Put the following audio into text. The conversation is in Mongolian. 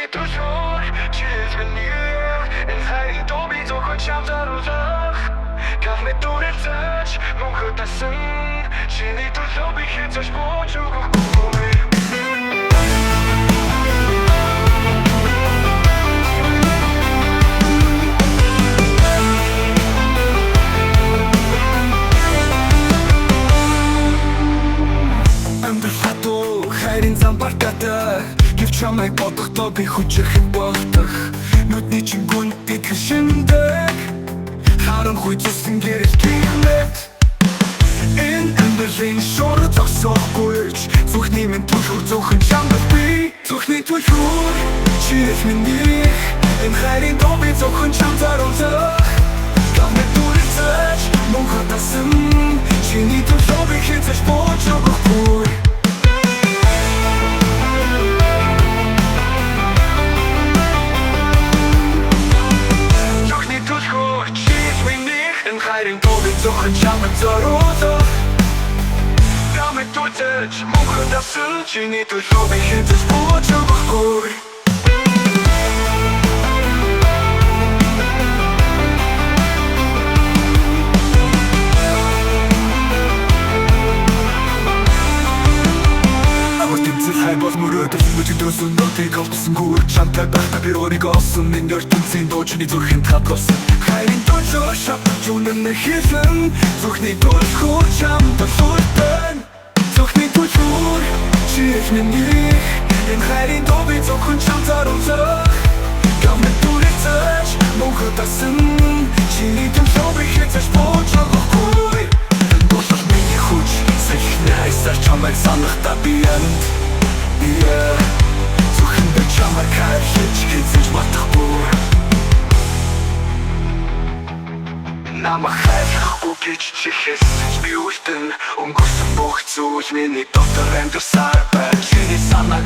toujours, tu es venu انخري دوبي تو خودشم در روزخ Gaf me door de touch, mon goed dat zin Zie niet hoe zo begint zo'n spoortje Хайрын зам бартадаг Гэвч чамайг бодохдоо би хүчрэхэд болдог Нүдний чинь гүн итгэл шиндэг Харанхуй зүсэн гэрэл килмэт Энэ амьдралын шуурд зогсоохгүй ч Зүхний минь түлхүүр зүхэн чамд би Зүхний түлхүүр чирэл минийх Энэ хайрын доо би зөвхөн чам заруулах Гав me дүрэлцэж мөн хатасан Чиний төлөө би хязгаарч бууж өгөхгүй Хайрын тобыг зөвхөн чамд зориулах Гав me дүрэлцэж мөн хатасан Чиний төлөө би хязгаарч бууж өгөхгүй Хайбол мөрөөдөл мөчигдөөс өнөөдрийг олдсон гүр Чамтай байхдаа би өөрийгөө олсон Миний ертөнцийн дуучны зүрхэнд хадгалсан Хайрын төлөө шапж үнэн хэлэн Зүрхний төлхөөр чамд олуултэн Зүрхний төлхөөр чирэл минийх Энэ хайрын доо би зөвхөн чамд заруулах Гав me дүрэлцэж мөн хатасан Чиний төлөө би хязгаарч бууж өгөхгүй Дуусах миний хүч Сэхнэ хайсаар чамайг санахдаа би энд Зүхэндээ чамайг хайрлаж хэзээж матахгүй Намайг хайрлахгүй гэж чи хэсэж би үлдэн Өнгөрсөн бүх зүйл миний дотор амьдсаар байна Чиний санааг